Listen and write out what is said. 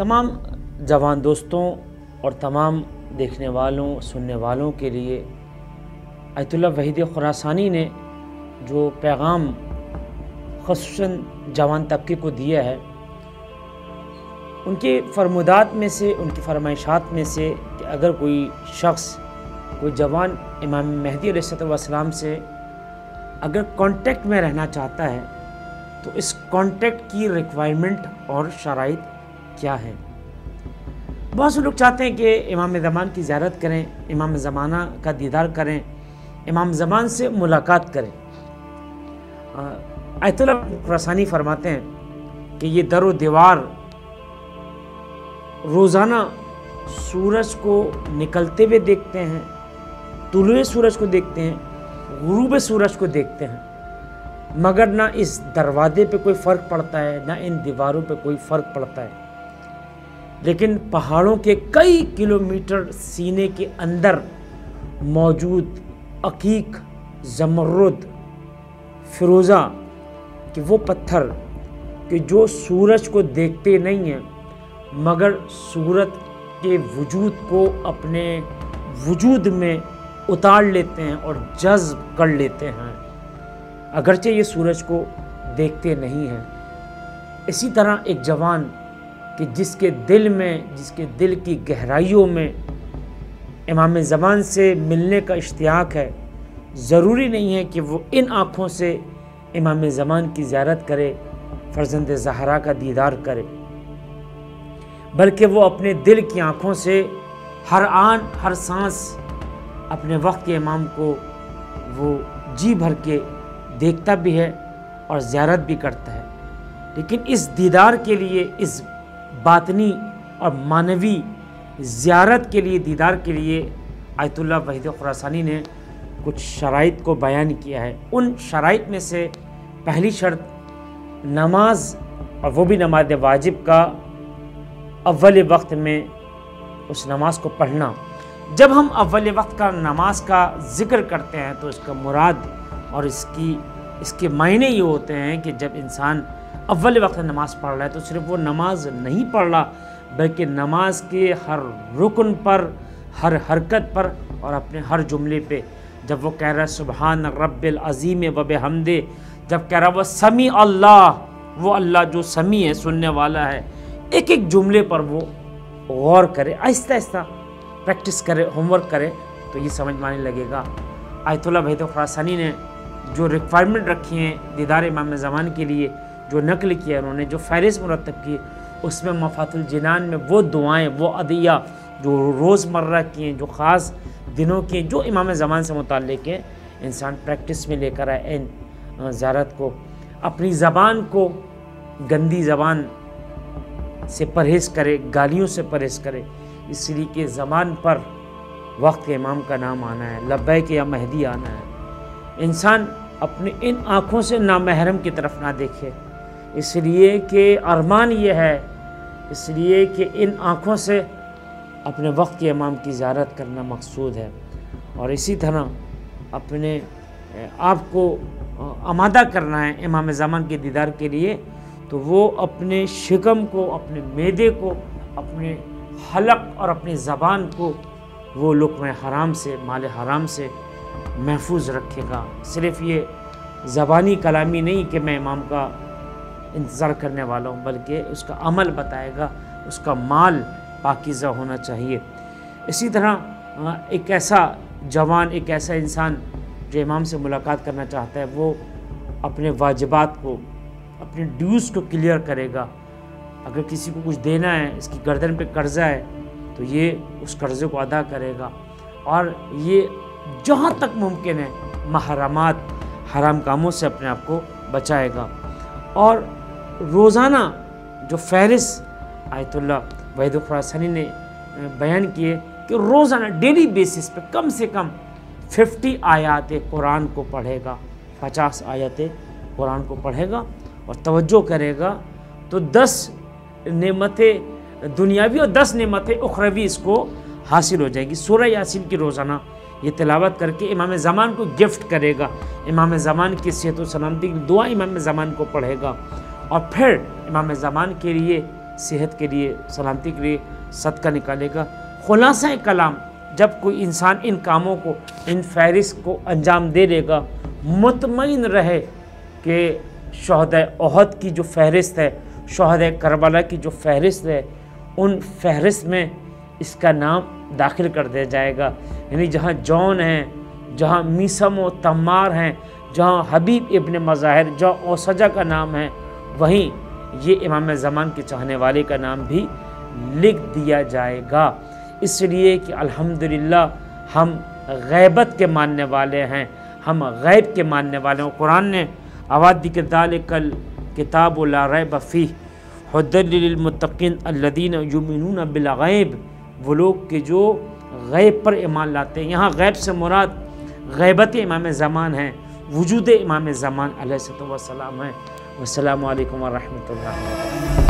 تمام جوان دوستوں اور تمام دیکھنے والوں سننے والوں کے لیے آیت اللہ وحید خراسانی نے جو پیغام خصوصاً جوان طبقے کو دیا ہے، ان کے فرمودات میں سے، ان کی فرمائشات میں سے کہ اگر کوئی شخص، کوئی جوان امام مہدی علیہ السلام سے اگر کانٹیکٹ میں رہنا چاہتا ہے تو اس کانٹیکٹ کی ریکوائرمنٹ اور شرائط کیا ہے۔ بہت سے لوگ چاہتے ہیں کہ امام زمان کی زیارت کریں، امام زمانہ کا دیدار کریں، امام زمان سے ملاقات کریں۔ آیت اللہ خراسانی فرماتے ہیں کہ یہ در و دیوار روزانہ سورج کو نکلتے ہوئے دیکھتے ہیں، طلوع سورج کو دیکھتے ہیں، غروب سورج کو دیکھتے ہیں، مگر نہ اس دروازے پہ کوئی فرق پڑتا ہے، نہ ان دیواروں پہ کوئی فرق پڑتا ہے۔ لیکن پہاڑوں کے کئی کلومیٹر سینے کے اندر موجود عقیق، زمرد، فیروزہ کہ وہ پتھر کہ جو سورج کو دیکھتے نہیں ہیں مگر سورج کے وجود کو اپنے وجود میں اتار لیتے ہیں اور جذب کر لیتے ہیں، اگرچہ یہ سورج کو دیکھتے نہیں ہیں۔ اسی طرح ایک جوان کہ جس کے دل میں، جس کے دل کی گہرائیوں میں امام زمان سے ملنے کا اشتیاق ہے، ضروری نہیں ہے کہ وہ ان آنکھوں سے امام زمان کی زیارت کرے، فرزند زہرا کا دیدار کرے، بلکہ وہ اپنے دل کی آنکھوں سے ہر آن ہر سانس اپنے وقت کے امام کو وہ جی بھر کے دیکھتا بھی ہے اور زیارت بھی کرتا ہے۔ لیکن اس دیدار کے لیے، اس باطنی اور معنوی زیارت کے لیے، دیدار کے لیے آیت اللہ وحید خراسانی نے کچھ شرائط کو بیان کیا ہے۔ ان شرائط میں سے پہلی شرط نماز، اور وہ بھی نماز واجب کا اول وقت میں اس نماز کو پڑھنا۔ جب ہم اول وقت کا نماز کا ذکر کرتے ہیں تو اس کا مراد اور اس کے معنی یہ ہوتے ہیں کہ جب انسان اول وقت نماز پڑھ رہا ہے تو صرف وہ نماز نہیں پڑھ رہا، بلکہ نماز کے ہر رکن پر، ہر حرکت پر اور اپنے ہر جملے پہ، جب وہ کہہ رہا ہے سبحان رب العظیم و بحمدہ، جب کہہ رہا ہے وہ سمیع اللہ، وہ اللہ جو سمیع ہے، سننے والا ہے، ایک ایک جملے پر وہ غور کرے، آہستہ آہستہ پریکٹس کرے، ہوم ورک کرے تو یہ سمجھ میں آنے لگے گا۔ آیت اللہ وحید خراسانی نے جو ریکوائرمنٹ رکھی ہیں دیدار امام زمان کے لیے، جو نقل کیا انہوں نے، جو فہرست مرتب کی، اس میں مفات الجنان میں وہ دعائیں، وہ ادعیہ جو روز مرہ کی ہیں، جو خاص دنوں کی ہیں، جو امام زمان سے متعلق ہیں، انسان پریکٹس میں لے کر آئے ان زیارت کو۔ اپنی زبان کو، گندی زبان سے پرہیز کرے، گالیوں سے پرہیز کرے، اس لیے کہ زبان پر وقت کے امام کا نام آنا ہے، لبیک یا مہدی آنا ہے۔ انسان اپنے ان آنکھوں سے نامحرم کی طرف نہ دیکھے، اس لیے کہ ارمان یہ ہے، اس لیے کہ ان آنکھوں سے اپنے وقت کے امام کی زیارت کرنا مقصود ہے۔ اور اسی طرح اپنے آپ کو آمادہ کرنا ہے امام زمان کے دیدار کے لیے، تو وہ اپنے شکم کو، اپنے معدے کو، اپنے حلق اور اپنی زبان کو وہ لقمہ حرام سے، مال حرام سے محفوظ رکھے گا۔ صرف یہ زبانی کلامی نہیں کہ میں امام کا انتظار کرنے والا ہوں، بلکہ اس کا عمل بتائے گا، اس کا مال پاکیزہ ہونا چاہیے۔ اسی طرح ایک ایسا جوان، ایک ایسا انسان جو امام سے ملاقات کرنا چاہتا ہے، وہ اپنے واجبات کو، اپنے ڈیوز کو کلیئر کرے گا۔ اگر کسی کو کچھ دینا ہے، اس کی گردن پہ قرضہ ہے تو یہ اس قرضے کو ادا کرے گا، اور یہ جہاں تک ممکن ہے محرمات، حرام کاموں سے اپنے آپ کو بچائے گا۔ اور روزانہ جو فہرست آیت اللہ وحید خراسانی نے بیان کیے کہ روزانہ ڈیلی بیسس پہ کم سے کم 50 آیات قرآن کو پڑھے گا، 50 آیات قرآن کو پڑھے گا اور توجہ کرے گا، تو 10 نعمتیں دنیاوی اور 10 نعمتیں اخروی اس کو حاصل ہو جائے گی۔ سورہ یاسین کی روزانہ یہ تلاوت کر کے امام زمان کو گفٹ کرے گا، امام زمان کی صحت و سلامتی کی دعا امام زمان کو پڑھے گا، اور پھر امام زمان کے لیے صحت کے لیے، سلامتی کے لیے صدقہ نکالے گا۔ خلاصہ کلام، جب کوئی انسان ان کاموں کو، ان فہرست کو انجام دے لے گا، مطمئن رہے کہ شہداء احد کی جو فہرست ہے، شہداء کربلا کی جو فہرست ہے، ان فہرست میں اس کا نام داخل کر دیا جائے گا۔ یعنی جہاں جون ہیں، جہاں میسم و تمار ہیں، جہاں حبیب ابن مظاہر، جہاں اوسجہ کا نام ہے، وہیں یہ امام زمان کے چاہنے والے کا نام بھی لکھ دیا جائے گا۔ اس لیے کہ الحمدللہ ہم غیبت کے ماننے والے ہیں، ہم غیب کے ماننے والے ہیں۔ قرآن نے آواز دی کہ ذالک الکتاب لا ریب فیہ ھدی للمتقین الذین یؤمنون بالغیب، وہ لوگ کہ جو غیب پر ایمان لاتے ہیں۔ یہاں غیب سے مراد غیبت امام زمان ہے، وجود امام زمان علیہ السلام ہے۔ والسلام علیکم ورحمۃ اللہ وبرکاتہ۔